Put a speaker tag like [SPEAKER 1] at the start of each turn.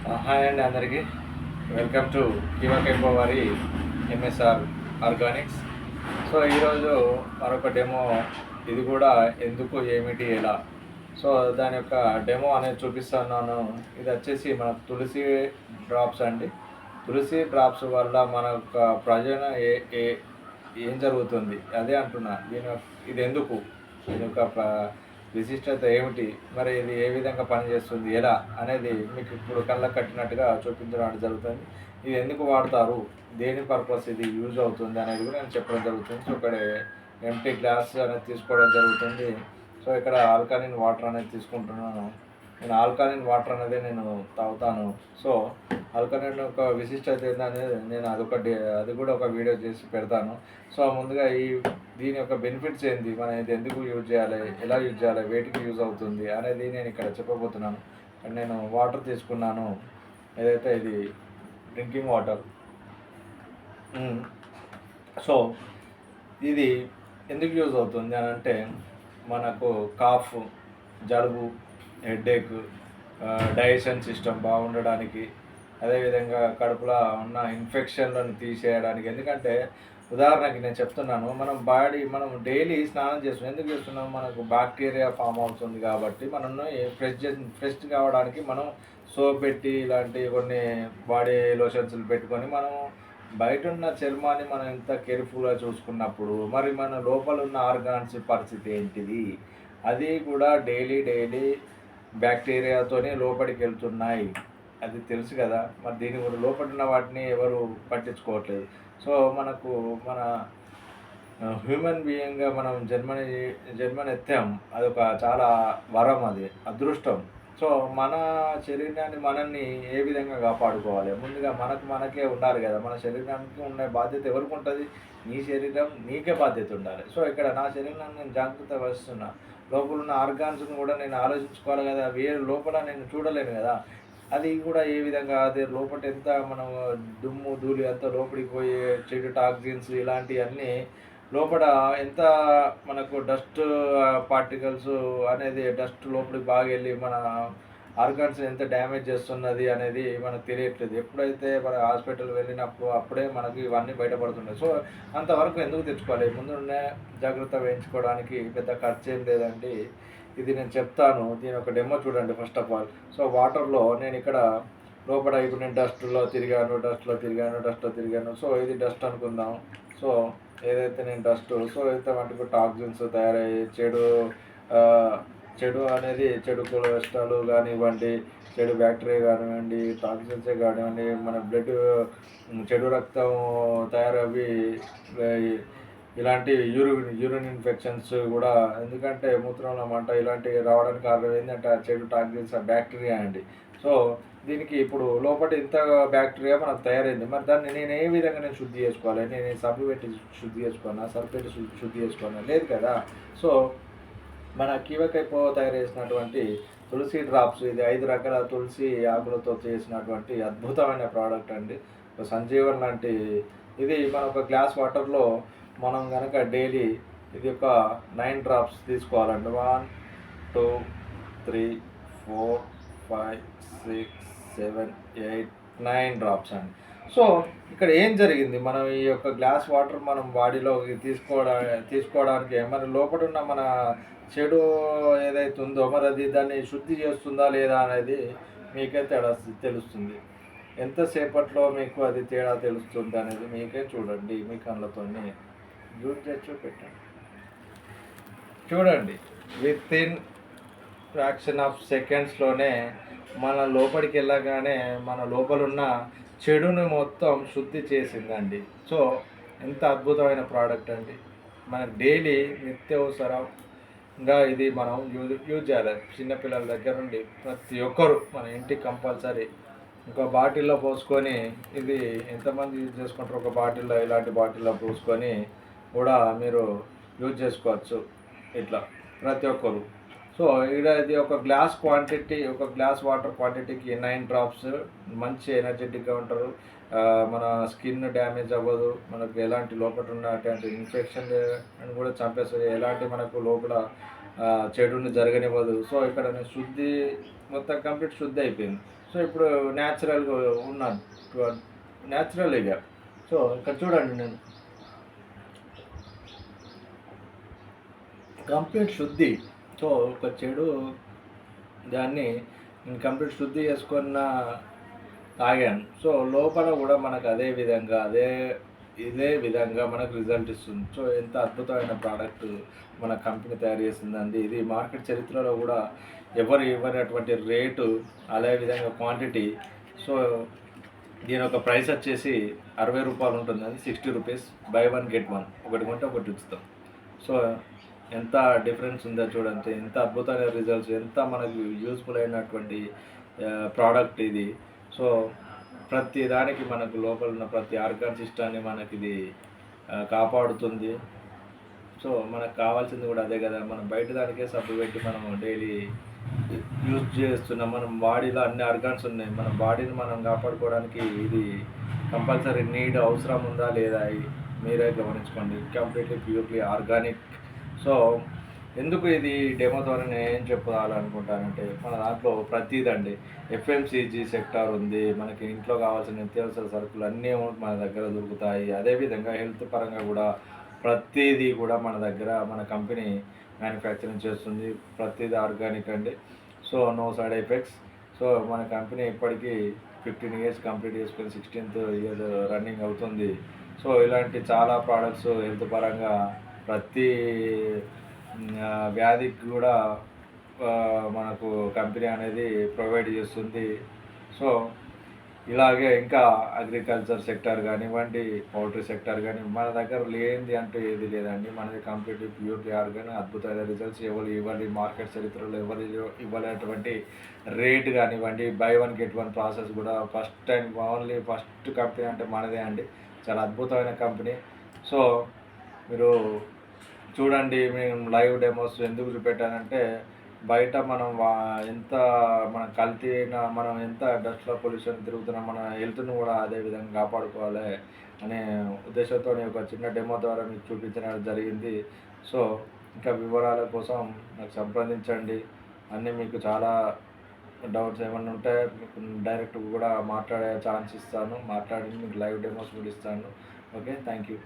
[SPEAKER 1] Hi అండి అందరికీ. Welcome to కివా కెంపో వారి ఎంఎస్ఆర్ ఆర్గానిక్స్. సో ఈరోజు మరొక డెమో, ఇది కూడా ఎందుకు ఏమిటి ఎలా, సో దాని యొక్క డెమో అనేది చూపిస్తున్నాను. ఇది వచ్చేసి మన తులసి డ్రాప్స్ అండి. తులసి డ్రాప్స్ వల్ల మన యొక్క ప్రయోజనం ఏం జరుగుతుంది అదే అంటున్నా. ఇది ఎందుకు, దీని యొక్క విశిష్టత ఏమిటి, మరి ఇది ఏ విధంగా పనిచేస్తుంది, ఎలా అనేది మీకు ఇప్పుడు కళ్ళకు కట్టినట్టుగా చూపించడం జరుగుతుంది. ఇది ఎందుకు వాడతారు, దేని పర్పస్ ఇది యూజ్ అవుతుంది అనేది కూడా నేను చెప్పడం జరుగుతుంది. సో ఇక్కడ ఎంటీ గ్లాస్ అనేది తీసుకోవడం జరుగుతుంది. సో ఇక్కడ ఆల్కలైన్ వాటర్ అనేది తీసుకుంటున్నాను. నేను ఆల్కలైన్ వాటర్ అనేది నేను తాగుతాను. సో ఆల్కలైన్ యొక్క విశిష్టత ఏంటనేది నేను అది కూడా ఒక వీడియో చేసి పెడతాను. సో ముందుగా దీని యొక్క బెనిఫిట్స్ ఏంటి, మనం ఇది ఎందుకు యూజ్ చేయాలి, ఎలా యూజ్ చేయాలి, వేటికి యూజ్ అవుతుంది అనేది నేను ఇక్కడ చెప్పబోతున్నాను. నేను వాటర్ తీసుకున్నాను, ఏదైతే ఇది డ్రింకింగ్ వాటర్. సో ఇది ఎందుకు యూజ్ అవుతుంది అని అంటే, మనకు కాఫ్, జలుబు, హెడేక్, డైజెషన్ సిస్టమ్ బాగుండడానికి, అదేవిధంగా కడుపులో ఉన్న ఇన్ఫెక్షన్లను తీసేయడానికి. ఎందుకంటే ఉదాహరణకి నేను చెప్తున్నాను, మనం డైలీ స్నానం చేస్తున్నాం. ఎందుకు చేస్తున్నాం, మనకు బ్యాక్టీరియా ఫామ్ అవుతుంది కాబట్టి మనల్ని ఫ్రెష్ కావడానికి మనం సోప్ పెట్టి ఇలాంటి కొన్ని బాడీ లోషన్స్లు పెట్టుకొని మనం బయట ఉన్న చర్మాన్ని మనం ఎంత కేర్ఫుల్గా చూసుకున్నప్పుడు మరి మన లోపల ఉన్న ఆర్గాన్స్ పరిస్థితి ఏంటిది, అది కూడా డైలీ బ్యాక్టీరియాతోనే లోపలికి వెళ్తున్నాయి. అది తెలుసు కదా. మరి దీని కూడా లోపల ఉన్న వాటిని ఎవరు పట్టించుకోవట్లేదు. సో మన హ్యూమన్ బీయింగ్గా మనం జన్మనెత్తాం. అదొక చాలా వరం, అది అదృష్టం. సో మన శరీరాన్ని మనల్ని ఏ విధంగా కాపాడుకోవాలి, ముందుగా మనకే ఉండాలి కదా. మన శరీరానికి ఉన్న బాధ్యత ఎవరికి ఉంటుంది, నీ శరీరం నీకే బాధ్యత ఉండాలి. సో ఇక్కడ నా శరీరాన్ని నేను జాగ్రత్త వహిస్తున్నా, లోపల ఉన్న ఆర్గాన్స్ని కూడా నేను ఆలోచించుకోవాలి కదా. వేరే లోపల నేను చూడలేను కదా, అది కూడా ఏ విధంగా అదే లోపల ఎంత మనం దుమ్ము ధూళి అంతా లోపలికి పోయి చెడు టాక్సిన్స్ ఇలాంటివన్నీ లోపల ఎంత మనకు డస్ట్ పార్టికల్స్ అనేది డస్ట్ లోపలికి బాగా వెళ్ళి మన ఆర్గాన్స్ ఎంత డ్యామేజ్ చేస్తున్నది అనేది మనకు తెలియట్లేదు. ఎప్పుడైతే మన హాస్పిటల్ వెళ్ళినప్పుడు అప్పుడే మనకి ఇవన్నీ బయటపడుతున్నాయి. సో అంతవరకు ఎందుకు తెచ్చుకోవాలి, ముందునే జాగ్రత్త వహించుకోవడానికి పెద్ద ఖర్చు ఏం లేదండి. ఇది నేను చెప్తాను, దీని ఒక డెమో చూడండి ఫస్ట్ ఆఫ్ ఆల్. సో వాటర్లో నేను ఇక్కడ లోపల ఇప్పుడు నేను డస్ట్లో తిరిగాను. సో ఇది డస్ట్ అనుకుందాం. సో ఏదైతే నేను డస్ట్, సో అయితే వాటికి టాక్సిన్స్ తయారయ్యి చెడు అనేది చెడు కొలెస్ట్రాల్ కానివ్వండి, చెడు బ్యాక్టీరియా కానివ్వండి, టాక్సిన్సే కానివ్వండి, మన బ్లడ్ చెడు రక్తం తయారవి ఇలాంటి యూరిన్ ఇన్ఫెక్షన్స్ కూడా. ఎందుకంటే మూత్రంలో మంట ఇలాంటివి రావడానికి కారణం ఏంటంటే చెడు టాక్సిన్స్, బ్యాక్టీరియా అండి. సో దీనికి ఇప్పుడు లోపల ఇంత బ్యాక్టీరియా మనకు తయారైంది. మరి దాన్ని నేను ఏ విధంగా నేను శుద్ధి చేసుకోవాలి, నేను సబ్బు పెట్టి శుద్ధి చేసుకోవాలా, సర్ఫ్ పెట్టి శుద్ధి చేసుకోవాలా, లేదు కదా. సో మన కీవకైపో తయారు చేసినటువంటి తులసి డ్రాప్స్, ఇది 5 రకాల తులసి ఆకులతో చేసినటువంటి అద్భుతమైన ప్రోడక్ట్ అండి. సంజీవన్ లాంటి ఇది మన ఒక గ్లాస్ వాటర్లో మనం కనుక డైలీ ఇది ఒక 9 డ్రాప్స్ తీసుకోవాలండి. 1 2 3 4 5 6 7 8 9 డ్రాప్స్ అండి. సో ఇక్కడ ఏం జరిగింది, మనం ఈ యొక్క గ్లాస్ వాటర్ మనం బాడీలోకి తీసుకోవడానికి మరి లోపల ఉన్న మన చెడు ఏదైతే ఉందో మరి అది దాన్ని శుద్ధి చేస్తుందా లేదా అనేది మీకే తెలుస్తుంది. ఎంతసేపట్లో మీకు అది తేడా తెలుస్తుంది అనేది మీకే చూడండి, మీ కళ్ళతోని యూజ్ చేసి పెట్టండి. చూడండి, విత్ ఇన్ ఫ్రాక్షన్ ఆఫ్ సెకండ్స్లోనే మన లోపలికి వెళ్ళగానే మన లోపల ఉన్న చెడుని మొత్తం శుద్ధి చేసిందండి. సో ఎంత అద్భుతమైన ప్రోడక్ట్ అండి. మనకు డైలీ నిత్యావసరంగా ఇది మనం యూజ్ చేయాలి. చిన్నపిల్లల దగ్గర నుండి ప్రతి ఒక్కరు మన ఇంటికి కంపల్సరీ ఒక బాటిల్లో పోసుకొని, ఇది ఎంతమంది యూజ్ చేసుకుంటారు, ఒక బాటిల్లో ఇలాంటి బాటిల్లో పోసుకొని కూడా మీరు యూజ్ చేసుకోవచ్చు ఇట్లా ప్రతి ఒక్కరు. సో ఇక్కడ ఇది ఒక గ్లాస్ వాటర్ క్వాంటిటీకి 9 డ్రాప్స్. మంచి ఎనర్జెటిక్గా ఉంటారు, మన స్కిన్ డ్యామేజ్ అవ్వదు, మనకు ఎలాంటి లోపల ఉన్నటువంటి ఇన్ఫెక్షన్ అని కూడా చంపేస్తుంది, ఎలాంటి మనకు లోపల చెడుని జరగనివ్వదు. సో ఇక్కడ నేను మొత్తం కంప్లీట్ శుద్ధి అయిపోయింది. సో ఇప్పుడు న్యాచురల్గా ఉన్నాను, న్యాచురల్గా. సో ఇక్కడ చూడండి, నేను కంప్లీట్ శుద్ధి. సో ఒక చెడు దాన్ని నేను కంప్లీట్ శుద్ధి చేసుకున్న తాగాను. సో లోపల కూడా మనకు ఇదే విధంగా మనకు రిజల్ట్ ఇస్తుంది. సో ఎంత అద్భుతమైన ప్రోడక్ట్ మన కంపెనీ తయారు చేసిందండి. ఇది మార్కెట్ చరిత్రలో కూడా ఎవరు ఇవ్వనటువంటి రేటు, అదే విధంగా క్వాంటిటీ. సో దీని ఒక ప్రైస్ వచ్చేసి 60 రూపాయలు ఉంటుంది, అది 60 రూపీస్. బై 1 గెట్ 1, ఒకటి కొంటే ఒకటి ఉచితం. సో ఎంత డిఫరెన్స్ ఉందో చూడండి, ఎంత అద్భుతమైన రిజల్ట్స్, ఎంత మనకు యూస్ఫుల్ అయినటువంటి ప్రోడక్ట్ ఇది. సో ప్రతి దానికి మనకు లోపల ఉన్న ప్రతి ఆర్గాన్ సిస్టాన్ని మనకి ఇది కాపాడుతుంది. సో మనకు కావాల్సింది కూడా అదే కదా. మనం బయట దానికే సబ్బు పెట్టి మనం డైలీ యూజ్ చేస్తున్నాం. మనం బాడీలో అన్ని ఆర్గాన్స్ ఉన్నాయి, మన బాడీని మనం కాపాడుకోవడానికి ఇది కంపల్సరీ నీడ్, అవసరం ఉందా లేదా మీరే గమనించుకోండి. Completely purely organic. సో ఎందుకు ఇది డెమో ద్వారా నేను ఏం చెప్పాలనుకుంటానంటే, మన దాంట్లో ప్రతిదండి ఎఫ్ఎంసీజీ సెక్టార్ ఉంది, మనకి ఇంట్లో కావాల్సిన నిత్యావసర సరుకులు అన్నీ మన దగ్గర దొరుకుతాయి. అదేవిధంగా హెల్త్ పరంగా కూడా ప్రతిదీ కూడా మన దగ్గర మన కంపెనీ మ్యానుఫ్యాక్చరింగ్ చేస్తుంది. ప్రతిదీ ఆర్గానిక్ అండి. So no side effects. So మన కంపెనీ ఇప్పటికీ 15 ఇయర్స్ కంప్లీట్ చేసుకొని 16th ఇయర్ రన్నింగ్ అవుతుంది. సో ఇలాంటి చాలా ప్రోడక్ట్స్ హెల్త్ పరంగా ప్రతి వ్యాధికి కూడా మనకు కంపెనీ అనేది ప్రొవైడ్ చేస్తుంది. సో ఇలాగే ఇంకా అగ్రికల్చర్ సెక్టార్ కానివ్వండి, పౌల్ట్రీ సెక్టార్ కానీ మన దగ్గర లేనిది అంటూ ఏది లేదండి. మనది కంప్లీట్లీ ప్యూర్లీ ఆర్గానిక్. అద్భుతమైన రిజల్ట్స్ ఎవరు ఇవ్వాలి, మార్కెట్ చరిత్రలో ఎవరు ఇవ్వలేటువంటి రేట్ కానివ్వండి. బై 1 గెట్ 1 ప్రాసెస్ కూడా first time, only first company అంటే మనదే అండి. చాలా అద్భుతమైన కంపెనీ. సో మీరు చూడండి, మేము లైవ్ డెమోస్ ఎందుకు చూపెట్టానంటే, బయట మనం ఎంత మనం కల్తీన, మనం ఎంత డస్ట్లో పొల్యూషన్ తిరుగుతున్నాం, మన హెల్త్ను కూడా అదే విధంగా కాపాడుకోవాలి అనే ఉద్దేశంతో ఒక చిన్న డెమో ద్వారా మీకు చూపించడం జరిగింది. సో ఇంకా వివరాల కోసం నాకు సంప్రదించండి. అన్నీ మీకు చాలా డౌట్స్ ఏమైనా ఉంటే మీకు డైరెక్ట్ కూడా మాట్లాడే ఛాన్స్ ఇస్తాను. మాట్లాడి మీకు లైవ్ డెమోస్ కూడా ఇస్తాను. Okay, thank you.